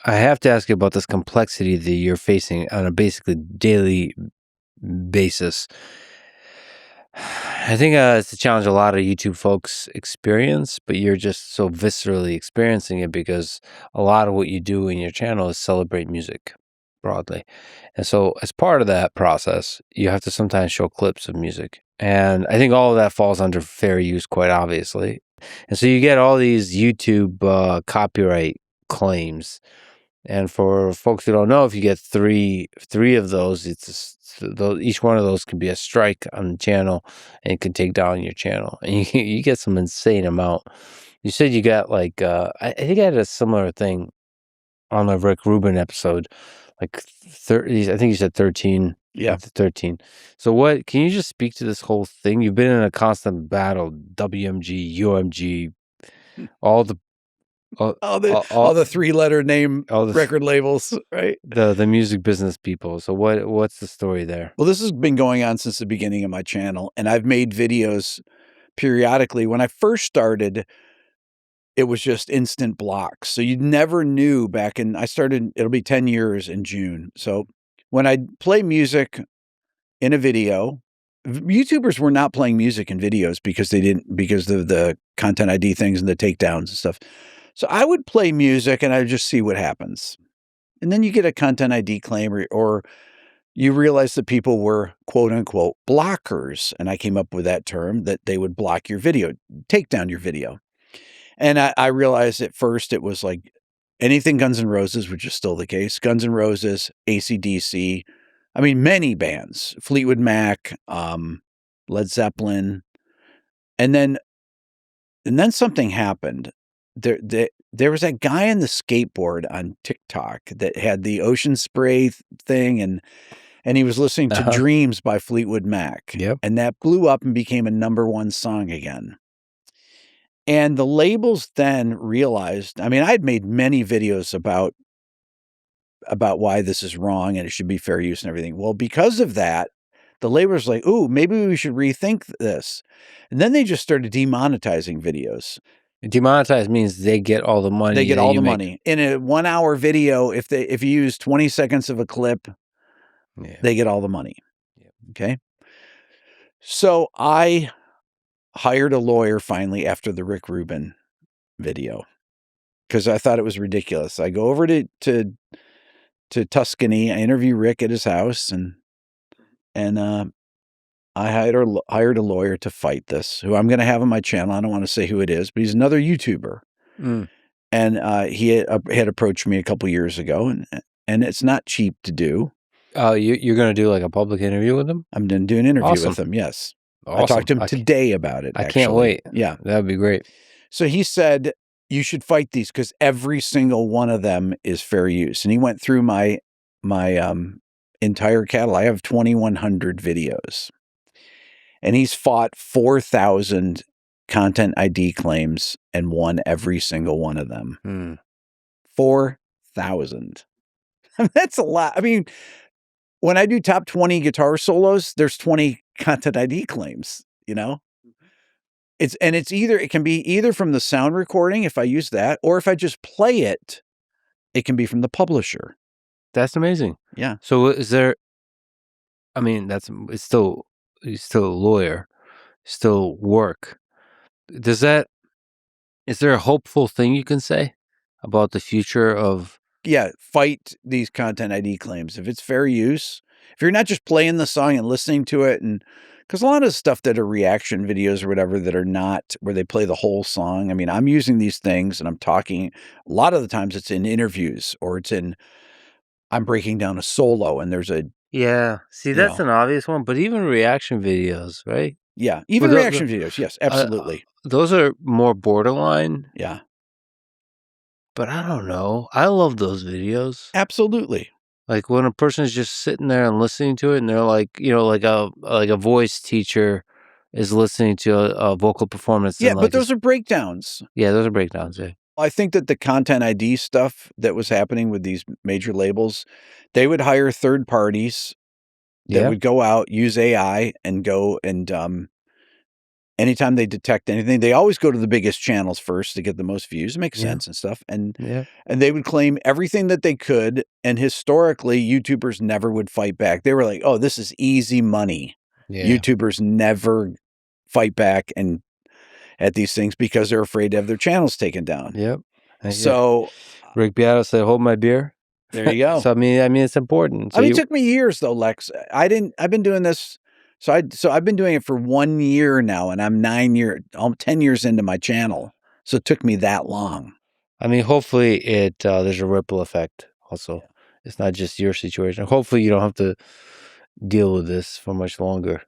I have to ask you about this complexity that you're facing on a basically daily basis. I think it's a challenge a lot of YouTube folks experience, but you're just so viscerally experiencing it because a lot of what you do in your channel is celebrate music broadly. And so, as part of that process, you have to sometimes show clips of music. And I think all of that falls under fair use, quite obviously. And so, you get all these YouTube copyright claims. And for folks who don't know, if you get three of those, each one of those can be a strike on the channel, and it can take down your channel, and you get some insane amount. You said you got like I think I had a similar thing on the Rick Rubin episode, like 30. I think you said 13. Yeah, 13. So what? Can you just speak to this whole thing? You've been in a constant battle, WMG, UMG, all the all the 3-letter name record labels, right? The music business people. So what's the story there? Well, this has been going on since the beginning of my channel, and I've made videos periodically. When I first started, it was just instant blocks. So you never knew I started, it'll be 10 years in June. So when I play music in a video, YouTubers were not playing music in videos because of the content ID things and the takedowns and stuff. So I would play music and I would just see what happens. And then you get a content ID claim or you realize that people were quote unquote blockers. And I came up with that term, that they would block your video, take down your video. And I realized at first it was like anything Guns N' Roses, which is still the case, Guns N' Roses, AC/DC, I mean, many bands, Fleetwood Mac, Led Zeppelin. And then something happened. There was that guy on the skateboard on TikTok that had the ocean spray thing, and he was listening to Dreams by Fleetwood Mac. Yep. And that blew up and became a #1 song again. And the labels then realized, I mean, I'd made many videos about why this is wrong and it should be fair use and everything. Well, because of that, the labels like, ooh, maybe we should rethink this. And then they just started demonetizing videos. Demonetize means they get all the money. They get all the money. In a 1-hour video, if you use 20 seconds of a clip, they get all the money. Yeah. Okay. So I hired a lawyer finally after the Rick Rubin video because I thought it was ridiculous. I go over to Tuscany. I interview Rick at his house, and I hired a lawyer to fight this, who I'm going to have on my channel. I don't want to say who it is, but he's another YouTuber. Mm. And he had approached me a couple years ago, and it's not cheap to do. You're going to do like a public interview with him? I'm going to do an interview with him, yes. Awesome. I talked to him today about it, actually. I can't wait. Yeah. That would be great. So he said, you should fight these because every single one of them is fair use. And he went through my entire catalog. I have 2,100 videos. And he's fought 4,000 content ID claims and won every single one of them. 4,000. That's a lot. I mean, when I do top 20 guitar solos, there's 20 content ID claims, you know? It can be either from the sound recording, if I use that, or if I just play it, it can be from the publisher. That's amazing. Yeah. So is there, I mean, he's still a lawyer, still work. Is there a hopeful thing you can say about the future of? Yeah, fight these content ID claims. If it's fair use, if you're not just playing the song and listening to it, and because a lot of stuff that are reaction videos or whatever that are not where they play the whole song. I mean, I'm using these things and I'm talking. A lot of the times it's in interviews or I'm breaking down a solo and there's a. Yeah. See, that's an obvious one, but even reaction videos, right? Yeah. Even reaction videos. Yes, absolutely. Those are more borderline. Yeah. But I don't know. I love those videos. Absolutely. Like when a person is just sitting there and listening to it, and they're like, like a voice teacher is listening to a vocal performance. Yeah, but those are breakdowns. Yeah, those are breakdowns. Yeah. I think that the content ID stuff that was happening with these major labels, they would hire third parties that would go out, use AI, and go and anytime they detect anything, they always go to the biggest channels first to get the most views. It makes Yeah. sense and stuff. And Yeah. they would claim everything that they could. And historically, YouTubers never would fight back. They were like, oh, this is easy money. Yeah. YouTubers never fight back and at these things because they're afraid to have their channels taken down. Yep. Yeah. So Rick Beato said, "Hold my beer." there you go. So I mean, it's important. So I mean, it took me years though, Lex. I've been doing this. So I've been doing it for 1 year now, and I'm 10 years into my channel. So it took me that long. I mean, hopefully there's a ripple effect also. Yeah. It's not just your situation. Hopefully you don't have to deal with this for much longer.